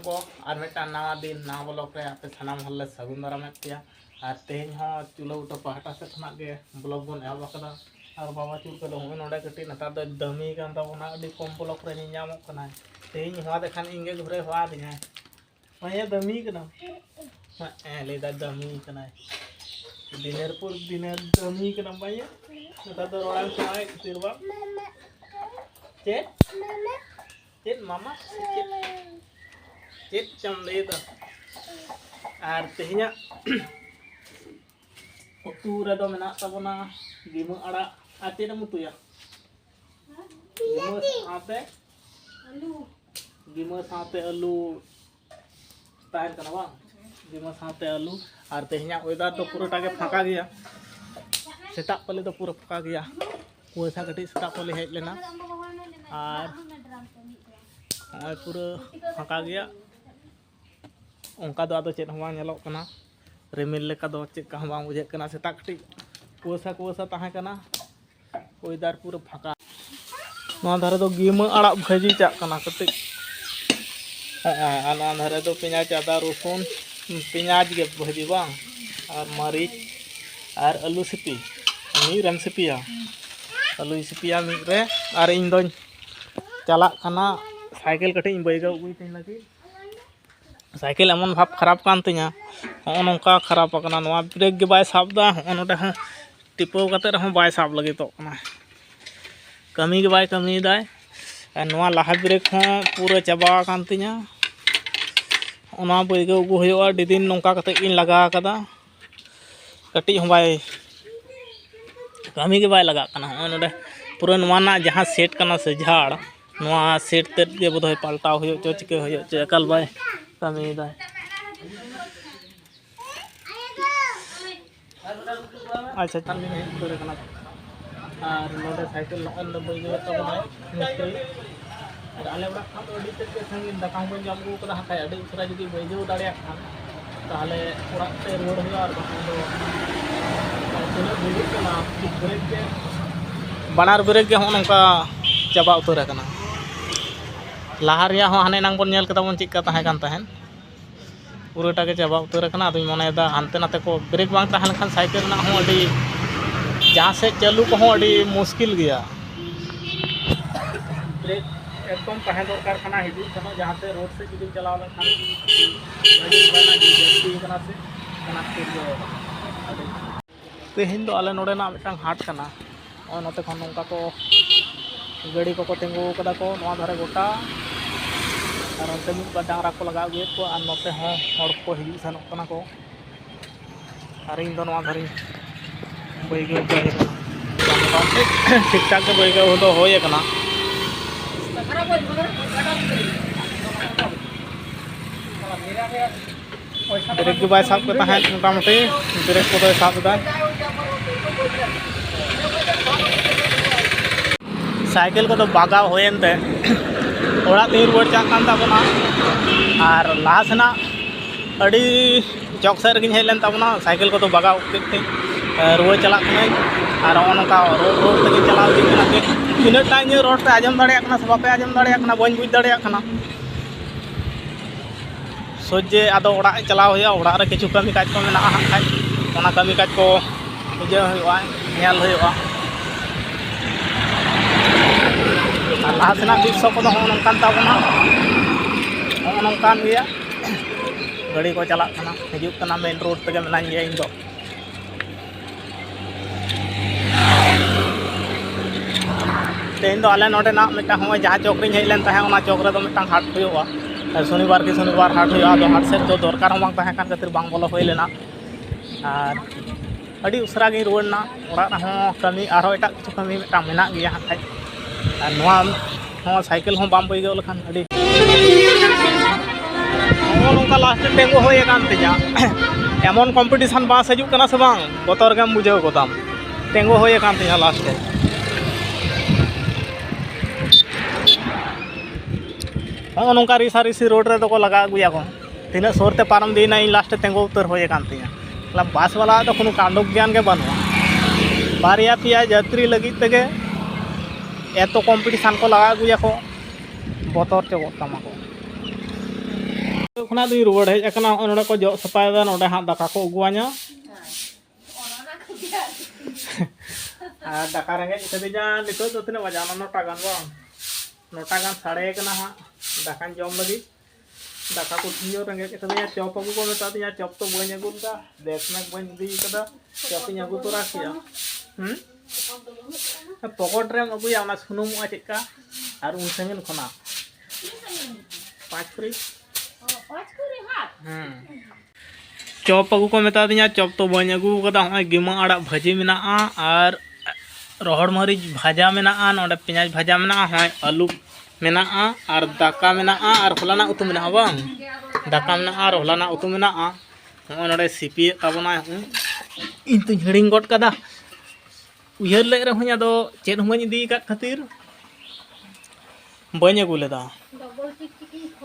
को और मिट्टा नवा दिन नवा ब्लॉग रे आपे सानाम हल्ले सगुन दाराम पेया और तेज चूल्हा उठा पहाटा से खना के ब्लॉग बन एहब कदा और बाबा चूल को हमें नोडे कटी नता दो दमी कान ताबोना अडी कम ब्लॉग रे नीनामोग कना तेज हुआ देखान इंगे घुरे हुआ दिया मैं दमी कना लेदा दमी कना दिनेरपुर दिनेर दमी कना भाई नता दो रोड़ाम समाय खतिर बा चेत मामा चेत चम लेदा और तेहना उतू रेदो मेना ताबोना गिमु आड़ा आ चेत मुतुया गिमु साथे आलू ताहन कना बा गिमु साथे आलू और तेहना वेदर तो पूराटा के फाका गया सेटा पले तो पूरा फाका गया कुआसा कटी सेटा पले हेज लेना और पूरा फाका गया उनका दो चेत हम नेलोग कना रिमिल लेका दो चेक का हम बुझे कना सेटा कटी कुआसा ताहे कना वेदर पूरा फाका नवा धारे दो गिम आड़ा भाजी चा कना कटी नवा धारे दो पेंयाज आदा रसुन पेंयाज के भाजी बांग और मरीच और आलू सिपी मीरम सिपिया आलू सिपिया मीरे और इन दो चला कना साइकिल कटी बैगा उगुई तीन लगी साइकिल एमन भाव खराब कान तिया नौका खराब कना नवा ब्रेक के बाय साबदा नोडे हो टिपाव कते रहो बाय साब लगे तो कना कमी के बाय कमी दाय नवा लाहा ब्रेक हो पूरा चाबा कान तिया ओना बैगा उगु होयोआ डिदिन नौका कते इन लगा कदा कटी हो बाय कमी के बाय लगा कना नोडे पूरा नवा ना जहां सेट कना से झाड़ नवा सेट तेट के बोधय पाल्टाव होयो चो चिके होयो चे एकल बाय कमी दाय अच्छा चल भी नहीं तोरे कना और नोडे साइकिल नोन दबई जो तबना मिस्त्री और आले बड़ा खान अडी तेज के संग दाकाम को जम को कदा हाय अडी उसरा जदी बैजो दाड़िया खान ताहले ओरा ते रोड हो और बाखन दो तोने बुझु कना ब्रेक के बनार ब्रेक के हो नका चाबा उतर कना लाहा रिया हो हाने नांग बन नेल कदा बन चिका ताहे कान ताहेन पूराटा के चाबा उतर कना अदुई मनेदा हानते नाते को ब्रेक बांग ताहेन खान साइकिल ना हो अडी जहाँ से चालू को हो अडी मुश्किल गया ब्रेक एकदम ताहे दरकार खाना हिजू कना जहाँ से रोड से जुदी चलाव लखान गाड़ी घोड़ा जस्ती कना से कना के तेहिन दो आले नोडे ना मिटांग हाट कना और नोते खन नोंका को गाड़ी को तेंगु कदा को नवा धारे गोटा और अंते मिट डांगरा को लगा गए को और नोते हो हड़ को हिजू सनोक कना को और इन दो नवा धारे बैगे ठीक ठाक के बैगे हो तो होय कना ब्रेक के बाय साब के ताहे मोटामुटी ब्रेक को साब दा साइकिल को तो बागाव होयनते ओड़ा तीन रुआर चा कान ताबोना और लाहा सेना अडी चौक सेट गिन हेज लेन ताबोना साइकिल को तो बागाव केते रुआ चला कने और नका रोड तक चलाव दी कना के तिनटा इन रोड पे आजम दाड़िया कना से बापे आजम दाड़िया कना बन बुझ दाड़िया कना सोजे आदो ओड़ा चलाव होया ओड़ा रे किछु कमी काज को मेना खाय ओना कमी काज को बुझे होया नेल होया लाहा सेना दिसो को हो नंकान ताबोना हो नंकान गया गाड़ी को चला कना हिजू कना मेन रोड पे मेना गया इन दो तेन दो आले नोडे ना मिटा हो जहाँ चौक रे हेज लेन ताहे ओना चौक रे दो मिटांग हाट होयोआ शनिवार के शनिवार हाट होयोआ दो हाट से तो दरकार हम बांग ताहे कान खातिर बांग बोलो होय लेना और अडी उसरा गे रुवाना ओड़ा हो कमी आरो एटा किछु कमी मिटांग मेना गया हाय और नवा हो साइकिल हो बाम बैगे लखान अडी नोंका लास्ट टेंगो होय कान तिया एमन कॉम्पिटिशन बा सजू कना से बांग बतर गम बुझे गोदाम टेंगो होय कान तिया लास्ट हो नोंका रिसा रिसी रोड रे तो को लगा गुया को तीना सोरते पारम दीना इन लास्ट तेंगो उतर होय कान तिया मतलब बास वाला तो कोनो कांडोक ज्ञान के बनवा बारिया पिया यात्री लगी तगे एतो कॉम्पिटिशन को लगा गुया को बतर चो तमा को खना दुई रुवाड़ हेज अकना नोडे को जो सफायदा नोडे हां दाका को अगुआ냐 दाका रेंगे इतदिजा नितो तो तिना बजाना नोटा गान बा नोटा गान साड़े कना हां दाका जम लगी दाका को थियो रेंगे इतदिजा चॉप अगु को मेता दिया चॉप तो बई अगुदा देख में बई दी कदा चॉप इन अगु तो राखिया पॉकेट रे अगुया ओना सुनुम आ चेका और उन संगन खना 5 फ्री चॉप अगु को मेता दिया चॉप तो बई अगु कदा हय गिमा आड़ा भाजी मेना और रोहड़ मरीच भाजा मेना नोडे पियाज भाजा मेना हय आलू मेना और दाका मेना और हलाना उतु मेना बांग दाका मेना और हलाना उतु मेना हय नोडे सीपी ताबना इन तो हिड़िंग गट कदा उयहर ले रहूँ अदो चेद हम इदी का खातिर बई अगु लेदा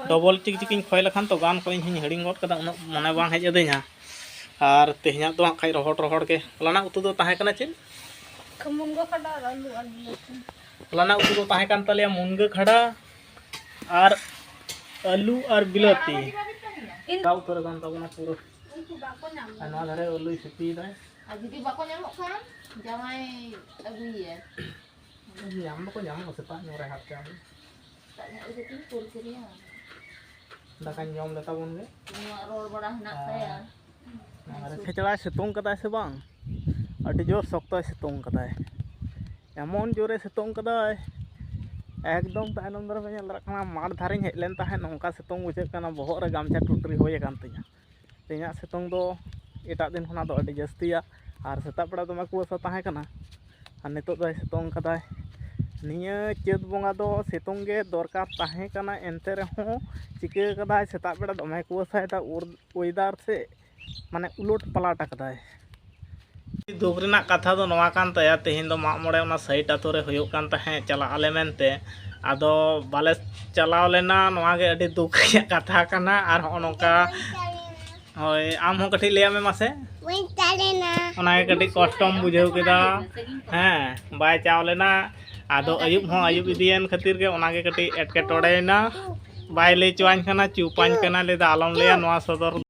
डबल टिक टिकिंग खोय लखान तो गान को इन हिड़िंग गट कदा उन मने बांग हेज अदेኛ और तेहना तो खाई रोहड़ के हलाना उतु दो ताहे कना चेद मुनगा खड़ा आलू आलू हलाना उतु दो ताहे कान तलिया मुनगा खड़ा और आलू और बिलाती का उतर गान ताबना पूरा अना धरे आलू सिपी दाय जुदी बाको nyamuk kan jangan aguiye nyam ko nyam ko sepa nyore hat jam taknya udah timpul kiriya dakan jom leta bun ge roll bada henak saya और खेचड़ा सितुंग कदा से बांग अति जोर शक्त सितुंग कदा एमन जोरे सितुंग कदा एकदम तायनम दर में लरकना मार धारे हेलेन ताहे नोंका सितुंग बुझे कना बहर रे गामछा टुटरी होय कान तिया तिया सितुंग दो एटा दिन खना दो अति जस्तिया और सेता पड़ा दमे कुसा ताहे कना और नितो दो सितुंग कदा निया चेत बोंगा दो सितुंग गे दरकार ताहे कना एनते रहो चिके कदा सेता पड़ा दमे कुसा ता वेदार से माने उलट पलाट कदाय दुख रेना कथा दो नवा कान तया तेहिन दो माग मोड़े ओना साइट आतो रे होयो कान ताहे चला आले मेनते आदो बाले चलाव लेना नवा गे अडी दुख या कथा कना और नोका होय आम हो कठी लेया में मासे वई तालेना ओना गे कठी कष्टम बुझेउ केदा हैं बाय चाव लेना आदो अयुब इदियन खातिर के ओना गे कठी एटके टोड़ेना बाय ले चवान खाना चुपान कना लेदा आलम लेया नवा सदर